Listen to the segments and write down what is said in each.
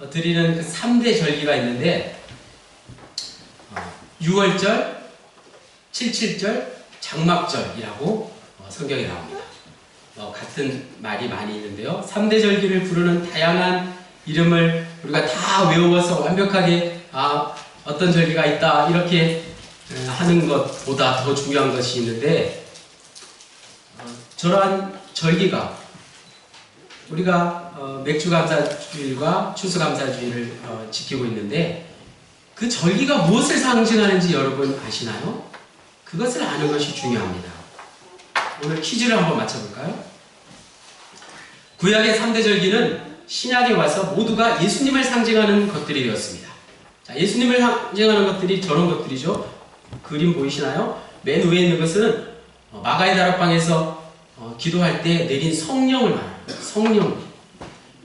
드리는 그 3대 절기가 있는데 6월절, 7.7절, 장막절이라고 성경에 나옵니다. 같은 말이 많이 있는데요. 3대 절기를 부르는 다양한 이름을 우리가 다 외워서 완벽하게 어떤 절기가 있다 이렇게 하는 것보다 더 중요한 것이 있는데, 저러한 절기가 우리가 맥주감사주일과 추수감사주일을 지키고 있는데, 그 절기가 무엇을 상징하는지 여러분 아시나요? 그것을 아는 것이 중요합니다. 오늘 퀴즈를 한번 맞춰볼까요? 구약의 3대 절기는 신약에 와서 모두가 예수님을 상징하는 것들이 되었습니다. 자, 예수님을 상징하는 것들이 저런 것들이죠. 그림 보이시나요? 맨 위에 있는 것은 마가의 다락방에서 기도할 때 내린 성령을 말합니다. 성령.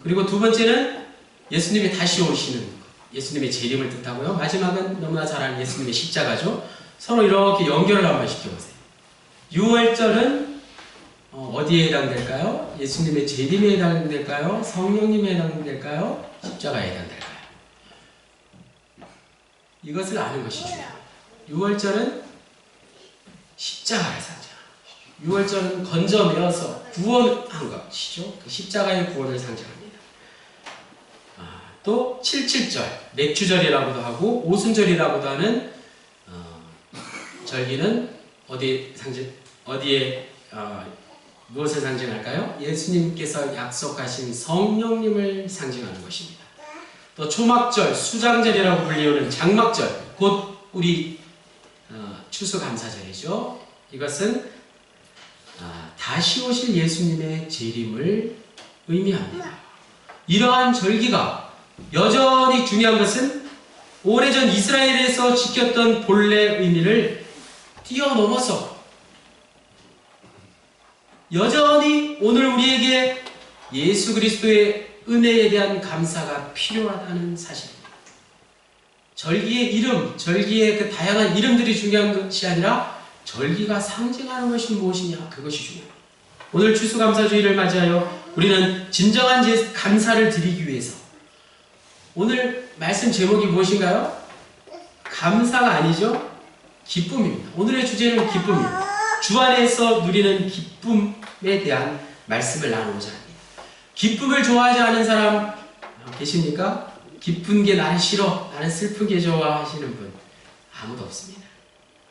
그리고 두 번째는 예수님이 다시 오시는 것. 예수님의 재림을 뜻하고요. 마지막은 너무나 잘 아는 예수님의 십자가죠. 서로 이렇게 연결을 한번 시켜보세요. 6월절은 어디에 해당될까요? 예수님의 재림에 해당될까요? 성령님에 해당될까요? 십자가에 해당될까요? 이것을 아는 것이 중요합니다. 6월절은 십자가를 상징합니다. 6월절은 건져내어서 구원한 것이죠. 그 십자가의 구원을 상징합니다. 또 7.7절, 맥주절이라고도 하고 오순절이라고도 하는 절기는 무엇을 상징할까요? 예수님께서 약속하신 성령님을 상징하는 것입니다. 또 초막절, 수장절이라고 불리우는 장막절, 곧 우리 추수감사절이죠. 이것은 다시 오실 예수님의 재림을 의미합니다. 이러한 절기가 여전히 중요한 것은 오래전 이스라엘에서 지켰던 본래 의미를 뛰어넘어서 여전히 오늘 우리에게 예수 그리스도의 은혜에 대한 감사가 필요하다는 사실입니다. 절기의 이름, 절기의 그 다양한 이름들이 중요한 것이 아니라 절기가 상징하는 것이 무엇이냐, 그것이 중요합니다. 오늘 추수감사주일을 맞이하여 우리는 진정한 감사를 드리기 위해서, 오늘 말씀 제목이 무엇인가요? 감사가 아니죠? 기쁨입니다. 오늘의 주제는 기쁨입니다. 주 안에서 누리는 기쁨에 대한 말씀을 나누고자 합니다. 기쁨을 좋아하지 않은 사람 계십니까? 기쁜 게 나는 싫어, 나는 슬픈 게 좋아 하시는 분 아무도 없습니다.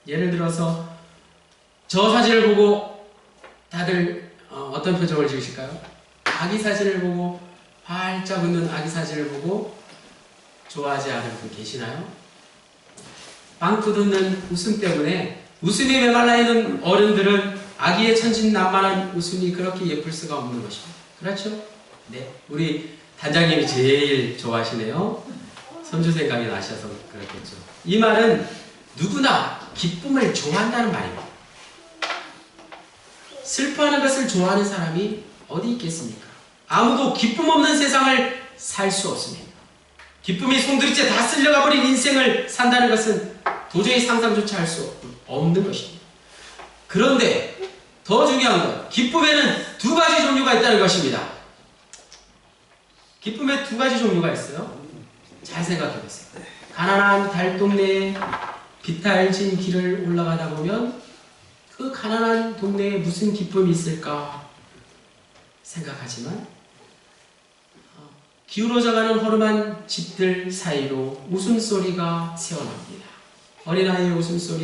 예를 들어서 저 사진을 보고 다들 어떤 표정을 지으실까요? 아기 사진을 보고, 활짝 웃는 아기 사진을 보고 좋아하지 않은 분 계시나요? 빵긋 웃는 웃음 때문에 웃음이 메말라 있는 어른들은 아기의 천진난만한 웃음이 그렇게 예쁠 수가 없는 것입니다. 그렇죠? 네, 우리 단장님이 제일 좋아하시네요. 손주 생각이 나셔서 그렇겠죠. 이 말은 누구나 기쁨을 좋아한다는 말입니다. 슬퍼하는 것을 좋아하는 사람이 어디 있겠습니까? 아무도 기쁨 없는 세상을 살 수 없습니다. 기쁨이 송두리째 다 쓸려가 버린 인생을 산다는 것은 도저히 상상조차 할 수 없는 것입니다. 그런데 더 중요한 건 기쁨에는 두 가지 종류가 있다는 것입니다. 기쁨에 두 가지 종류가 있어요. 잘 생각해 보세요. 가난한 달동네에 비탈진 길을 올라가다 보면 그 가난한 동네에 무슨 기쁨이 있을까 생각하지만, 기울어져가는 허름한 집들 사이로 웃음소리가 새어납니다. 어린아이의 웃음소리,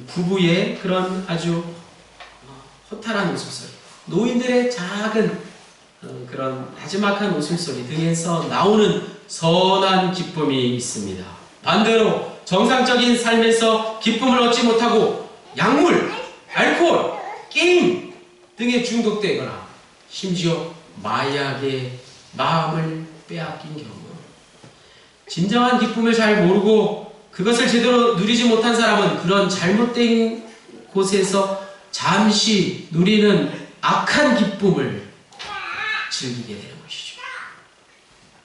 부부의 그런 아주 허탈한 웃음소리, 노인들의 작은 그런 나지막한 웃음소리 등에서 나오는 선한 기쁨이 있습니다. 반대로 정상적인 삶에서 기쁨을 얻지 못하고 약물, 알코올, 게임 등에 중독되거나 심지어 마약에 마음을 빼앗긴 경우, 진정한 기쁨을 잘 모르고 그것을 제대로 누리지 못한 사람은 그런 잘못된 곳에서 잠시 누리는 악한 기쁨을 즐기게 되는 것이죠.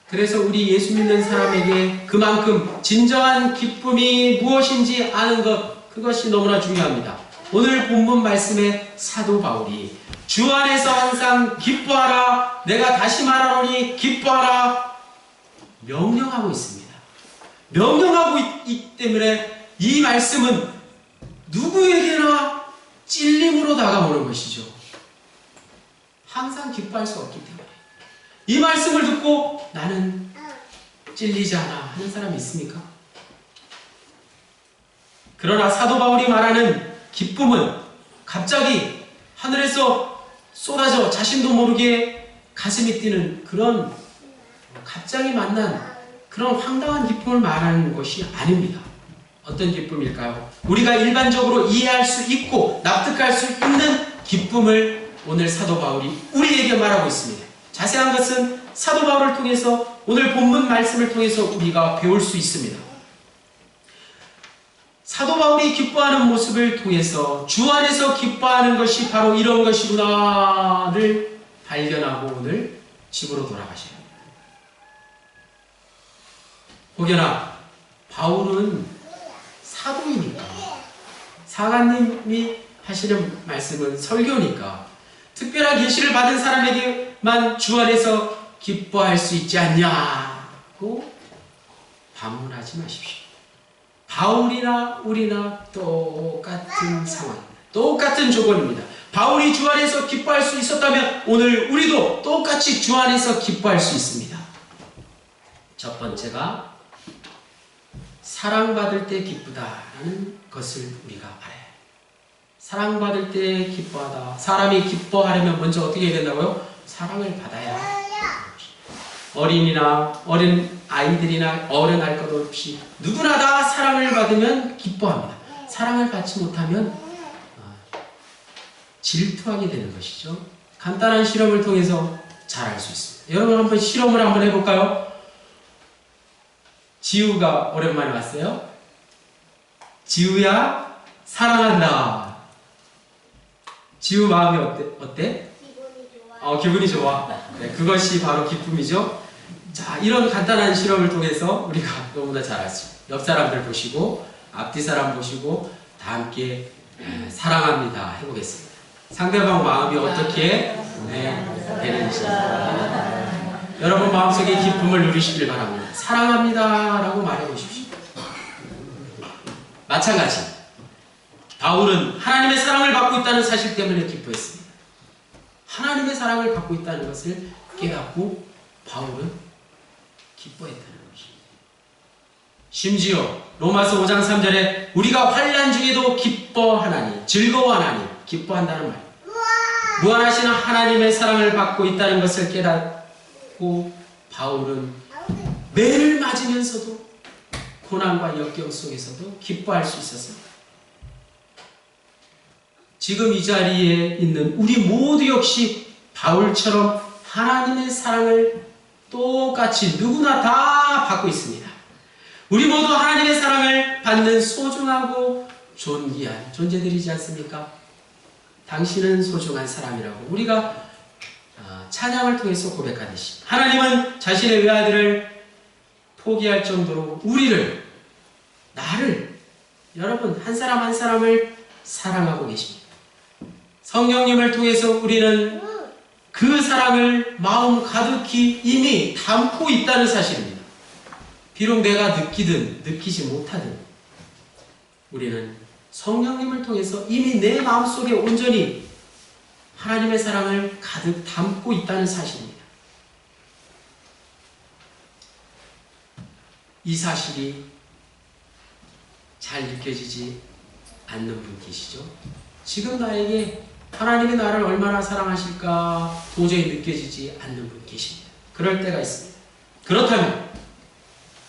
그래서 우리 예수 믿는 사람에게 그만큼 진정한 기쁨이 무엇인지 아는 것, 그것이 너무나 중요합니다. 오늘 본문 말씀에 사도 바울이 주 안에서 항상 기뻐하라, 내가 다시 말하노니 기뻐하라, 명령하고 있습니다. 명령하고 있기 때문에 이 말씀은 누구에게나 찔림으로 다가오는 것이죠. 항상 기뻐할 수 없기 때문에. 이 말씀을 듣고 나는 찔리지 않아 하는 사람이 있습니까? 그러나 사도 바울이 말하는 기쁨은 갑자기 하늘에서 쏟아져 자신도 모르게 가슴이 뛰는 그런 갑자기 만난 그런 황당한 기쁨을 말하는 것이 아닙니다. 어떤 기쁨일까요? 우리가 일반적으로 이해할 수 있고 납득할 수 있는 기쁨을 오늘 사도 바울이 우리에게 말하고 있습니다. 자세한 것은 사도 바울을 통해서 오늘 본문 말씀을 통해서 우리가 배울 수 있습니다. 사도 바울이 기뻐하는 모습을 통해서 주 안에서 기뻐하는 것이 바로 이런 것이구나를 발견하고 오늘 집으로 돌아가셔야 합니다. 혹여나 바울은 사도이니까, 사관님이 하시는 말씀은 설교니까 특별한 계시를 받은 사람에게만 주 안에서 기뻐할 수 있지 않냐고 반문하지 마십시오. 바울이나 우리나 똑같은 상황입니다. 똑같은 조건입니다. 바울이 주 안에서 기뻐할 수 있었다면 오늘 우리도 똑같이 주 안에서 기뻐할 수 있습니다. 첫 번째가 사랑받을 때 기쁘다라는 것을 우리가 알아야 해요. 사랑받을 때 기뻐하다. 사람이 기뻐하려면 먼저 어떻게 해야 된다고요? 사랑을 받아야 합니다. 어린이나 어린 아이들이나 어른 할 것 없이 누구나 다 사랑을 받으면 기뻐합니다. 사랑을 받지 못하면 질투하게 되는 것이죠. 간단한 실험을 통해서 잘 알 수 있습니다. 여러분 한번 실험을 한번 해볼까요? 지우가 오랜만에 왔어요. 지우야 사랑한다. 지우 마음이 어때? 기분이 좋아. 기분이 좋아. 네, 그것이 바로 기쁨이죠. 자, 이런 간단한 실험을 통해서 우리가 너무나 잘 알 수 있어요. 옆 사람들 보시고 앞뒤 사람 보시고 다 함께 사랑합니다 해보겠습니다. 상대방 마음이 어떻게 되는지 여러분 마음속에 기쁨을 누리시길 바랍니다. 사랑합니다 라고 말해보십시오. 마찬가지 바울은 하나님의 사랑을 받고 있다는 사실 때문에 기뻐했습니다. 하나님의 사랑을 받고 있다는 것을 깨닫고 바울은 기뻐했다는 것입니다. 심지어 로마서 5장 3절에 우리가 환난 중에도 기뻐하나니 즐거워하나니 기뻐한다는 말, 무한하신 하나님의 사랑을 받고 있다는 것을 깨닫고 바울은 매를 맞으면서도 고난과 역경 속에서도 기뻐할 수 있었습니다. 지금 이 자리에 있는 우리 모두 역시 바울처럼 하나님의 사랑을 똑같이 누구나 다 받고 있습니다. 우리 모두 하나님의 사랑을 받는 소중하고 존귀한 존재들이지 않습니까? 당신은 소중한 사람이라고 우리가 찬양을 통해서 고백하듯이 하나님은 자신의 외아들을 포기할 정도로 우리를, 나를, 여러분 한 사람 한 사람을 사랑하고 계십니다. 성령님을 통해서 우리는 그 사랑을 마음 가득히 이미 담고 있다는 사실입니다. 비록 내가 느끼든 느끼지 못하든 우리는 성령님을 통해서 이미 내 마음속에 온전히 하나님의 사랑을 가득 담고 있다는 사실입니다. 이 사실이 잘 느껴지지 않는 분 계시죠? 지금 나에게 하나님이 나를 얼마나 사랑하실까 도저히 느껴지지 않는 분 계십니다. 그럴 때가 있습니다. 그렇다면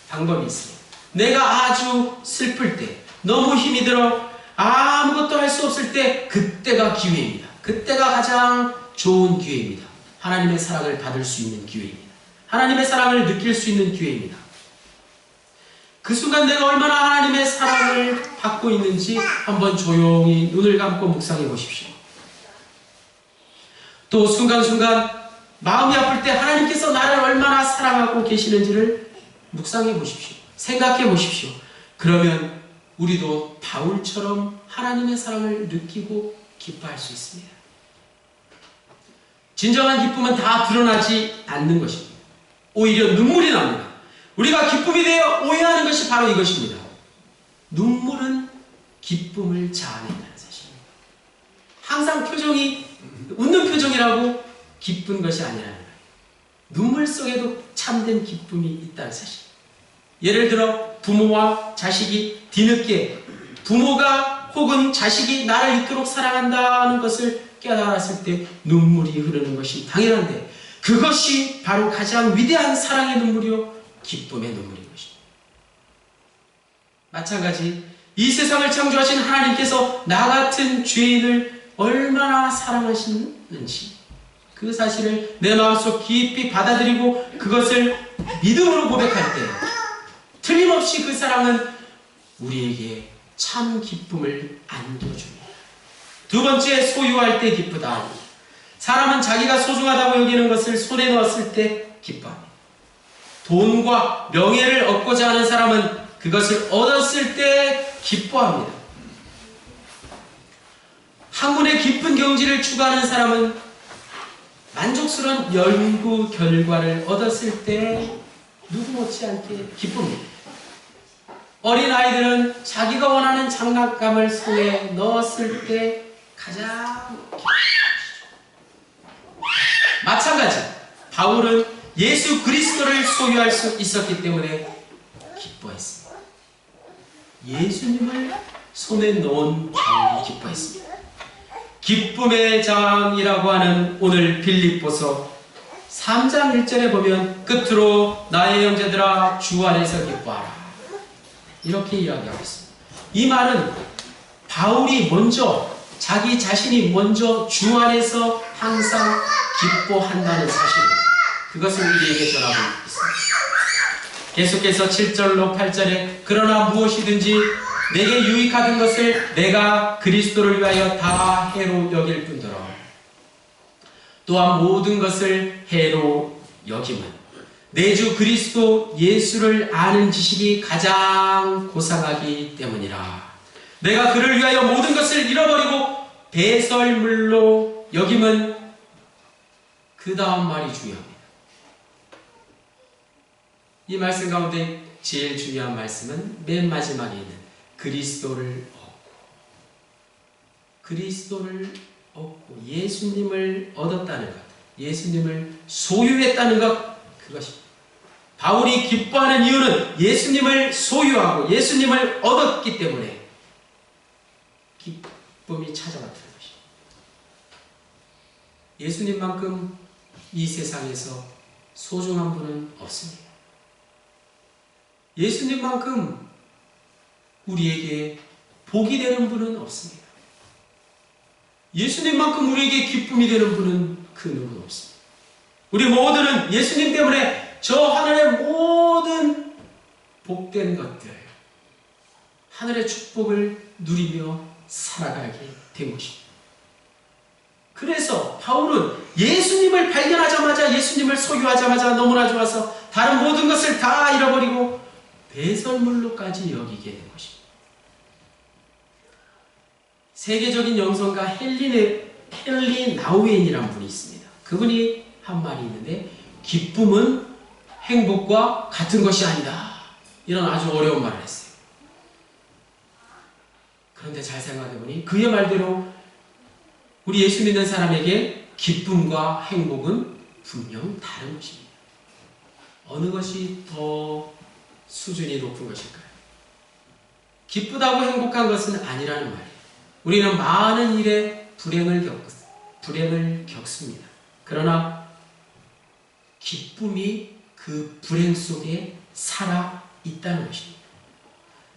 방법이 있습니다. 내가 아주 슬플 때, 너무 힘이 들어 아무것도 할 수 없을 때 그때가 기회입니다. 그때가 가장 좋은 기회입니다. 하나님의 사랑을 받을 수 있는 기회입니다. 하나님의 사랑을 느낄 수 있는 기회입니다. 그 순간 내가 얼마나 하나님의 사랑을 받고 있는지 한번 조용히 눈을 감고 묵상해 보십시오. 또 순간순간 마음이 아플 때 하나님께서 나를 얼마나 사랑하고 계시는지를 묵상해 보십시오. 생각해 보십시오. 그러면 우리도 바울처럼 하나님의 사랑을 느끼고 기뻐할 수 있습니다. 진정한 기쁨은 다 드러나지 않는 것입니다. 오히려 눈물이 납니다. 우리가 기쁨이 되어 오해하는 것이 바로 이것입니다. 눈물은 기쁨을 자아낸다는 사실입니다. 항상 표정이 웃는 표정이라고 기쁜 것이 아니라는 거예요. 눈물 속에도 참된 기쁨이 있다는 사실. 예를 들어 부모와 자식이 뒤늦게 부모가 혹은 자식이 나를 이토록 사랑한다는 것을 깨달았을 때 눈물이 흐르는 것이 당연한데, 그것이 바로 가장 위대한 사랑의 눈물이요 기쁨의 눈물인 것입니다. 마찬가지 이 세상을 창조하신 하나님께서 나 같은 죄인을 얼마나 사랑하시는지 그 사실을 내 마음속 깊이 받아들이고 그것을 믿음으로 고백할 때 틀림없이 그 사랑은 우리에게 참 기쁨을 안겨줍니다. 두 번째, 소유할 때 기쁘다. 사람은 자기가 소중하다고 여기는 것을 손에 넣었을 때 기뻐합니다. 돈과 명예를 얻고자 하는 사람은 그것을 얻었을 때 기뻐합니다. 학문의 깊은 경지를 추구하는 사람은 만족스러운 연구 결과를 얻었을 때 누구 못지않게 기쁩니다. 어린아이들은 자기가 원하는 장난감을 손에 넣었을 때 가장 기쁩니다. 마찬가지 바울은 예수 그리스도를 소유할 수 있었기 때문에 기뻐했습니다. 예수님을 손에 넣은 바울이 기뻐했습니다. 기쁨의 장이라고 하는 오늘 빌립보서 3장 1절에 보면 끝으로 나의 형제들아 주 안에서 기뻐하라 이렇게 이야기하고 있습니다. 이 말은 바울이 먼저 자기 자신이 먼저 주 안에서 항상 기뻐한다는 사실입니다. 그것을 우리에게 전하고 있습니다. 계속해서 7절로 8절에 그러나 무엇이든지 내게 유익하던 것을 내가 그리스도를 위하여 다 해로 여길 뿐더러 또한 모든 것을 해로 여김은 내 주 그리스도 예수를 아는 지식이 가장 고상하기 때문이라. 내가 그를 위하여 모든 것을 잃어버리고 배설물로 여김은 그 다음 말이 중요합니다. 이 말씀 가운데 제일 중요한 말씀은 맨 마지막에 있는 그리스도를 얻고 예수님을 얻었다는 것, 예수님을 소유했다는 것, 그것입니다. 바울이 기뻐하는 이유는 예수님을 소유하고 예수님을 얻었기 때문에 기쁨이 찾아왔다는 것입니다. 예수님만큼 이 세상에서 소중한 분은 없습니다. 예수님만큼 우리에게 복이 되는 분은 없습니다. 예수님만큼 우리에게 기쁨이 되는 분은 그 누구도 없습니다. 우리 모두는 예수님 때문에 저 하늘의 모든 복된 것들, 하늘의 축복을 누리며 살아가게 된 것입니다. 그래서 바울은 예수님을 발견하자마자, 예수님을 소유하자마자 너무나 좋아서 다른 모든 것을 다 잃어버리고 배설물로까지 여기게 된 것입니다. 세계적인 영성가 헨리 나우엔이라는 분이 있습니다. 그분이 한 말이 있는데 기쁨은 행복과 같은 것이 아니다. 이런 아주 어려운 말을 했어요. 그런데 잘 생각해보니 그의 말대로 우리 예수 믿는 사람에게 기쁨과 행복은 분명 다른 것입니다. 어느 것이 더 수준이 높은 것일까요? 기쁘다고 행복한 것은 아니라는 말이에요. 우리는 많은 일에 불행을 겪습니다. 그러나 기쁨이 그 불행 속에 살아 있다는 것입니다.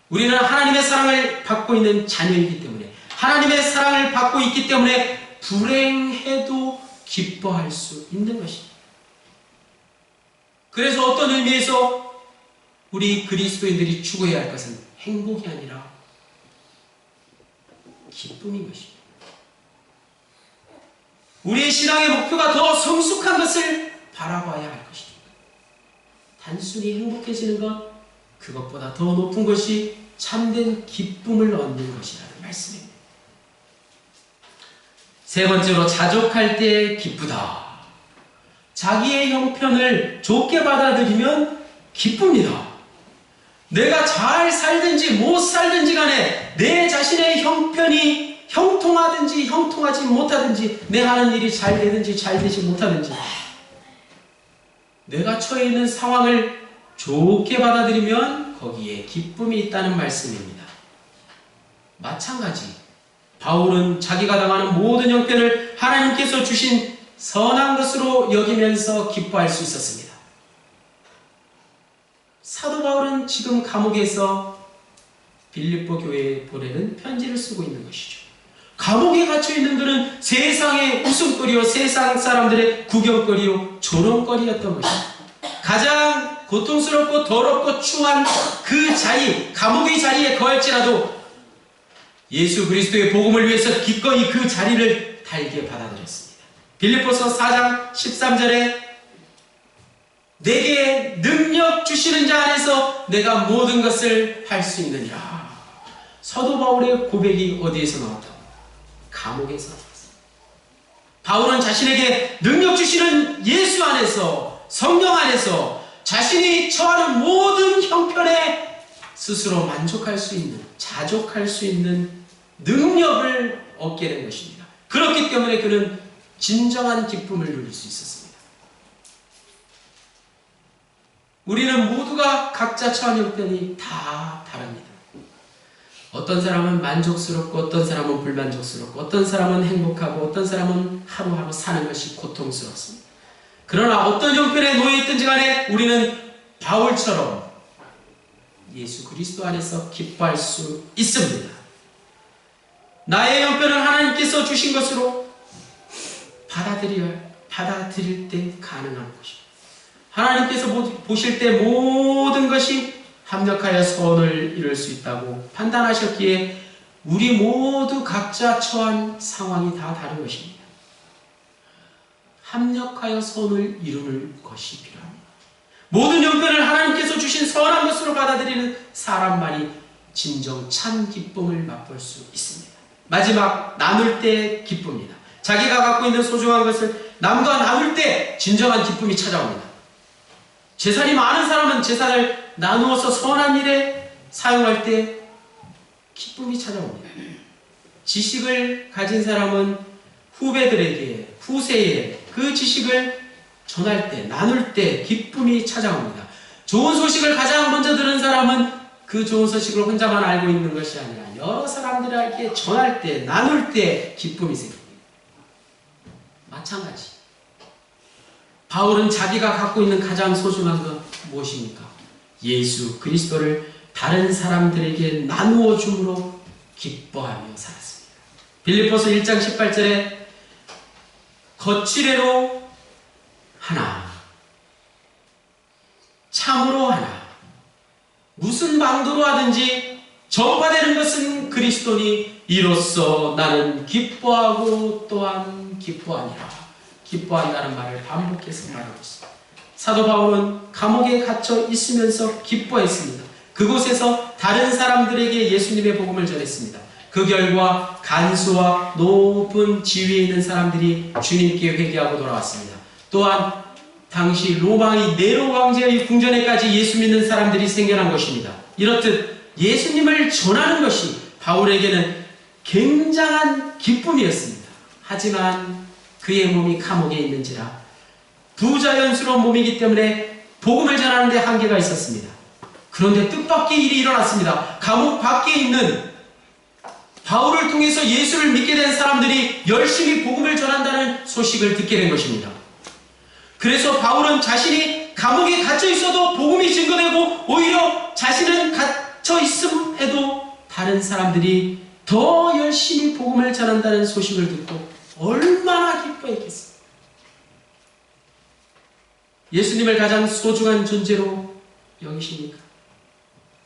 우리는 하나님의 사랑을 받고 있는 자녀이기 때문에, 하나님의 사랑을 받고 있기 때문에 불행해도 기뻐할 수 있는 것입니다. 그래서 어떤 의미에서 우리 그리스도인들이 추구해야 할 것은 행복이 아니라 기쁨인 것입니다. 우리의 신앙의 목표가 더 성숙한 것을 바라봐야 할 것입니다. 단순히 행복해지는 것, 그것보다 더 높은 것이 참된 기쁨을 얻는 것이라는 말씀입니다. 세 번째로, 자족할 때 기쁘다. 자기의 형편을 좋게 받아들이면 기쁩니다. 내가 잘 살든지 못 살든지 간에 내 자신의 형편이 형통하든지 형통하지 못하든지, 내 하는 일이 잘 되든지 잘 되지 못하든지, 내가 처해 있는 상황을 좋게 받아들이면 거기에 기쁨이 있다는 말씀입니다. 마찬가지, 바울은 자기가 당하는 모든 형편을 하나님께서 주신 선한 것으로 여기면서 기뻐할 수 있었습니다. 사도 바울은 지금 감옥에서 빌립보 교회에 보내는 편지를 쓰고 있는 것이죠. 감옥에 갇혀있는 그는 세상의 웃음거리요, 세상 사람들의 구경거리요, 조롱거리였던 것입니다. 가장 고통스럽고 더럽고 추한 그 자리, 감옥의 자리에 거할지라도 예수 그리스도의 복음을 위해서 기꺼이 그 자리를 달게 받아들였습니다. 빌립보서 4장 13절에 내게 능력 주시는 자 안에서 내가 모든 것을 할 수 있느니라. 사도 바울의 고백이 어디에서 나왔다고? 감옥에서 나왔습니다. 바울은 자신에게 능력 주시는 예수 안에서, 성령 안에서 자신이 처하는 모든 형편에 스스로 만족할 수 있는, 자족할 수 있는 능력을 얻게 된 것입니다. 그렇기 때문에 그는 진정한 기쁨을 누릴 수 있었습니다. 우리는 모두가 각자 처한 형편이 다 다릅니다. 어떤 사람은 만족스럽고 어떤 사람은 불만족스럽고 어떤 사람은 행복하고 어떤 사람은 하루하루 사는 것이 고통스럽습니다. 그러나 어떤 형편에 놓여있든지 간에 우리는 바울처럼 예수 그리스도 안에서 기뻐할 수 있습니다. 나의 형편은 하나님께서 주신 것으로 받아들일 때 가능한 것입니다. 하나님께서 보실 때 모든 것이 합력하여 선을 이룰 수 있다고 판단하셨기에 우리 모두 각자 처한 상황이 다 다른 것입니다. 합력하여 선을 이루는 것이 필요합니다. 모든 형편을 하나님께서 주신 선한 것으로 받아들이는 사람만이 진정 참 기쁨을 맛볼 수 있습니다. 마지막, 나눌 때 기쁩니다. 자기가 갖고 있는 소중한 것을 남과 나눌 때 진정한 기쁨이 찾아옵니다. 재산이 많은 사람은 재산을 나누어서 선한 일에 사용할 때 기쁨이 찾아옵니다. 지식을 가진 사람은 후배들에게, 후세에 그 지식을 전할 때, 나눌 때 기쁨이 찾아옵니다. 좋은 소식을 가장 먼저 들은 사람은 그 좋은 소식을 혼자만 알고 있는 것이 아니라 여러 사람들에게 전할 때, 나눌 때 기쁨이 생깁니다. 마찬가지, 바울은 자기가 갖고 있는 가장 소중한 것 무엇입니까? 예수 그리스도를 다른 사람들에게 나누어 줌으로 기뻐하며 살았습니다. 빌립보서 1장 18절에 거칠애로 하나, 참으로 하나, 무슨 방도로 하든지 전파되는 것은 그리스도니 이로써 나는 기뻐하고 또한 기뻐하니라. 기뻐한다는 말을 반복해서 말하고 있습니다. 사도 바울은 감옥에 갇혀 있으면서 기뻐했습니다. 그곳에서 다른 사람들에게 예수님의 복음을 전했습니다. 그 결과 간수와 높은 지위에 있는 사람들이 주님께 회개하고 돌아왔습니다. 또한 당시 로마의 네로 황제의 궁전에까지 예수 믿는 사람들이 생겨난 것입니다. 이렇듯 예수님을 전하는 것이 바울에게는 굉장한 기쁨이었습니다. 하지만 그의 몸이 감옥에 있는지라 부자연스러운 몸이기 때문에 복음을 전하는 데 한계가 있었습니다. 그런데 뜻밖의 일이 일어났습니다. 감옥 밖에 있는 바울을 통해서 예수를 믿게 된 사람들이 열심히 복음을 전한다는 소식을 듣게 된 것입니다. 그래서 바울은 자신이 감옥에 갇혀 있어도 복음이 증거되고 오히려 자신은 갇혀 있음에도 다른 사람들이 더 열심히 복음을 전한다는 소식을 듣고 얼마나 기뻐했겠습니까? 예수님을 가장 소중한 존재로 여기십니까?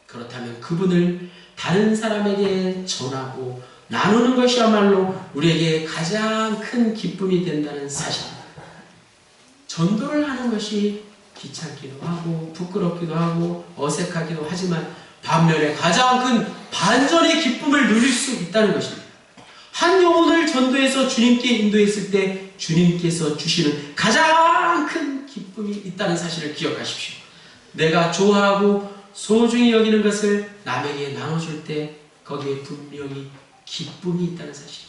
그렇다면 그분을 다른 사람에게 전하고 나누는 것이야말로 우리에게 가장 큰 기쁨이 된다는 사실입니다. 전도를 하는 것이 귀찮기도 하고 부끄럽기도 하고 어색하기도 하지만 반면에 가장 큰 반전의 기쁨을 누릴 수 있다는 것입니다. 한 영혼을 전도해서 주님께 인도했을 때 주님께서 주시는 가장 큰 기쁨이 있다는 사실을 기억하십시오. 내가 좋아하고 소중히 여기는 것을 남에게 나눠줄 때 거기에 분명히 기쁨이 있다는 사실.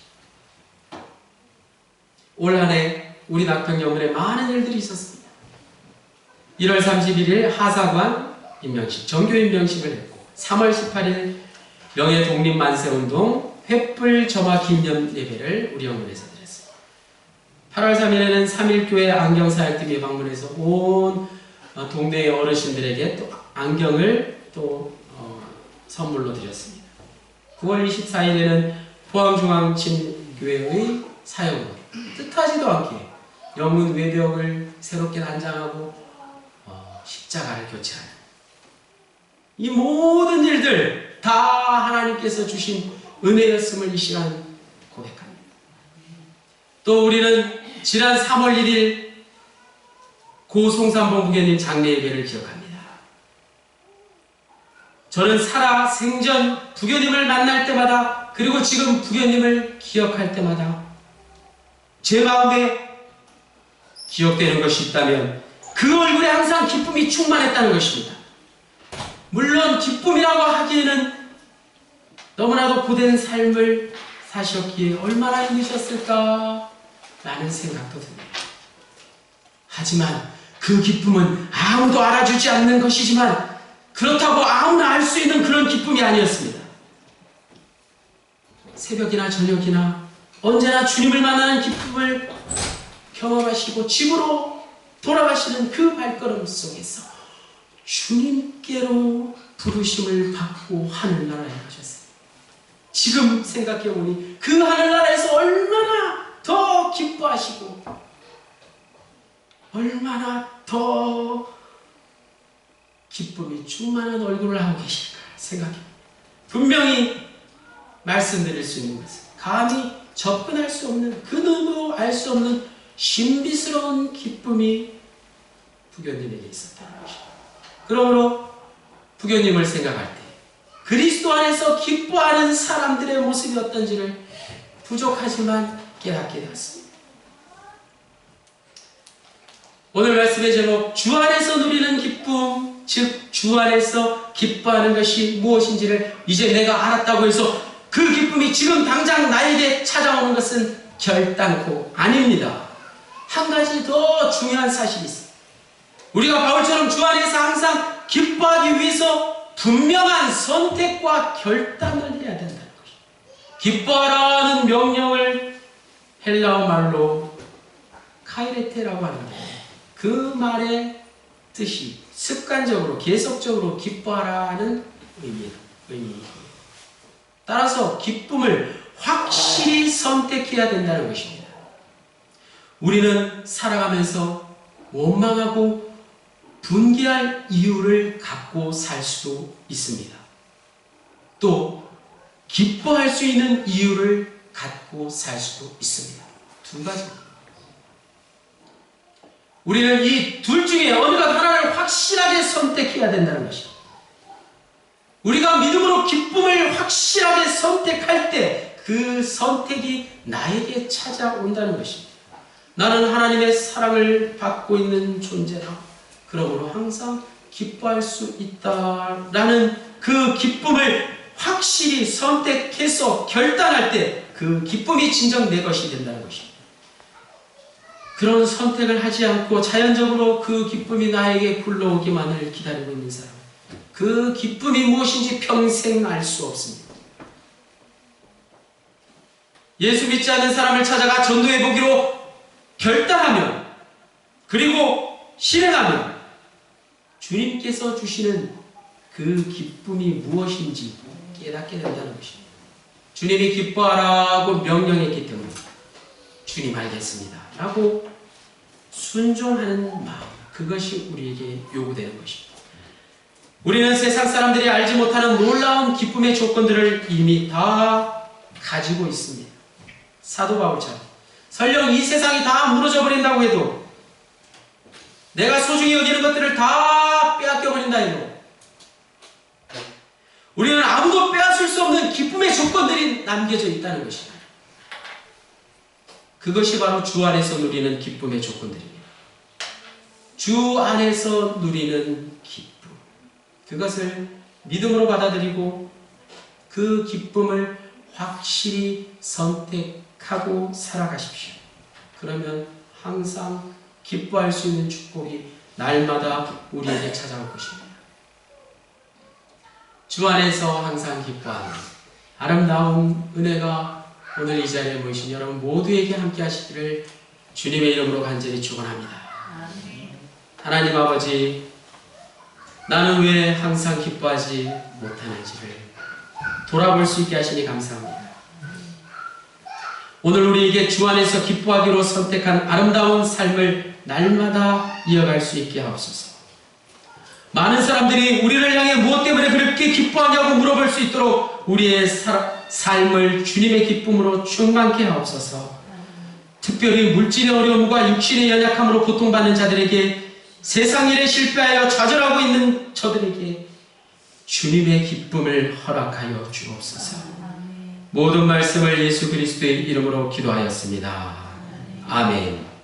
올 한 해 우리 낙평연문에 많은 일들이 있었습니다. 1월 31일 하사관 임명식, 정교 임명식을 했고 3월 18일 명예독립만세운동 횃불점화 기념 예배를 우리 영문에서 드렸습니다. 8월 3일에는 3.1교회 안경사역팀이 방문해서 온 동네의 어르신들에게 또 안경을 또 선물로 드렸습니다. 9월 24일에는 포항중앙침교회의 사역으로 뜻하지도 않게 영문 외벽을 새롭게 단장하고 십자가를 교체하는 이 모든 일들 다 하나님께서 주신 은혜였음을 이 시간 고백합니다. 또 우리는 지난 3월 1일 고 송삼봉 부교님 장례 예배를 기억합니다. 저는 살아 생전 부교님을 만날 때마다 그리고 지금 부교님을 기억할 때마다 제 마음에 기억되는 것이 있다면 그 얼굴에 항상 기쁨이 충만했다는 것입니다. 물론 기쁨이라고 하기에는 너무나도 고된 삶을 사셨기에 얼마나 힘드셨을까 라는 생각도 듭니다. 하지만 그 기쁨은 아무도 알아주지 않는 것이지만 그렇다고 아무나 알 수 있는 그런 기쁨이 아니었습니다. 새벽이나 저녁이나 언제나 주님을 만나는 기쁨을 경험하시고 집으로 돌아가시는 그 발걸음 속에서 주님께로 부르심을 받고 하늘나라에 가셨어요. 지금 생각해보니 그 하늘나라에서 얼마나 더 기뻐하시고 얼마나 더 기쁨이 충만한 얼굴을 하고 계실까 생각해봅니다. 분명히 말씀드릴 수 있는 것은 감히 접근할 수 없는 그 누구도 알 수 없는 신비스러운 기쁨이 부교님에게 있었다는 것입니다. 그러므로 부교님을 생각할 때 그리스도 안에서 기뻐하는 사람들의 모습이 어떤지를 부족하지만 깨닫게 되었습니다. 오늘 말씀의 제목 주 안에서 누리는 기쁨, 즉 주 안에서 기뻐하는 것이 무엇인지를 이제 내가 알았다고 해서 그 기쁨이 지금 당장 나에게 찾아오는 것은 결단코 아닙니다. 한 가지 더 중요한 사실이 있습니다. 우리가 바울처럼 주 안에서 항상 기뻐하기 위해서 분명한 선택과 결단을 해야 된다는 것입니다. 기뻐하라는 명령을 헬라어 말로 카이레테라고 하는데 그 말의 뜻이 습관적으로 계속적으로 기뻐하라는 의미입니다. 따라서 기쁨을 확실히 선택해야 된다는 것입니다. 우리는 살아가면서 원망하고 분개할 이유를 갖고 살 수도 있습니다. 또 기뻐할 수 있는 이유를 갖고 살 수도 있습니다. 두 가지입니다. 우리는 이 둘 중에 어느 것 하나를 확실하게 선택해야 된다는 것입니다. 우리가 믿음으로 기쁨을 확실하게 선택할 때 그 선택이 나에게 찾아온다는 것입니다. 나는 하나님의 사랑을 받고 있는 존재다. 그러므로 항상 기뻐할 수 있다라는 그 기쁨을 확실히 선택해서 결단할 때 그 기쁨이 진정 내 것이 된다는 것입니다. 그런 선택을 하지 않고 자연적으로 그 기쁨이 나에게 굴러오기만을 기다리고 있는 사람, 그 기쁨이 무엇인지 평생 알 수 없습니다. 예수 믿지 않는 사람을 찾아가 전도해 보기로 결단하면 그리고 실행하면 주님께서 주시는 그 기쁨이 무엇인지 깨닫게 된다는 것입니다. 주님이 기뻐하라고 명령했기 때문에 주님 알겠습니다 라고 순종하는 마음, 그것이 우리에게 요구되는 것입니다. 우리는 세상 사람들이 알지 못하는 놀라운 기쁨의 조건들을 이미 다 가지고 있습니다. 사도 바울처럼 설령 이 세상이 다 무너져 버린다고 해도, 내가 소중히 여기는 것들을 다 빼앗겨 버린다 해도 우리는 아무도 빼앗을 수 없는 기쁨의 조건들이 남겨져 있다는 것입니다. 그것이 바로 주 안에서 누리는 기쁨의 조건들입니다. 주 안에서 누리는 기쁨. 그것을 믿음으로 받아들이고 그 기쁨을 확실히 선택하고 살아가십시오. 그러면 항상 기뻐할 수 있는 축복이 날마다 우리에게 찾아올 것입니다. 주 안에서 항상 기뻐하는 아름다운 은혜가 오늘 이 자리에 모이신 여러분 모두에게 함께 하시기를 주님의 이름으로 간절히 축원합니다. 하나님 아버지, 나는 왜 항상 기뻐하지 못하는지를 돌아볼 수 있게 하시니 감사합니다. 오늘 우리에게 주 안에서 기뻐하기로 선택한 아름다운 삶을 날마다 이어갈 수 있게 하옵소서. 많은 사람들이 우리를 향해 무엇 때문에 그렇게 기뻐하냐고 물어볼 수 있도록 우리의 삶을 주님의 기쁨으로 충만케 하옵소서. 특별히 물질의 어려움과 육신의 연약함으로 고통받는 자들에게, 세상 일에 실패하여 좌절하고 있는 저들에게 주님의 기쁨을 허락하여 주옵소서. 모든 말씀을 예수 그리스도의 이름으로 기도하였습니다. 아멘.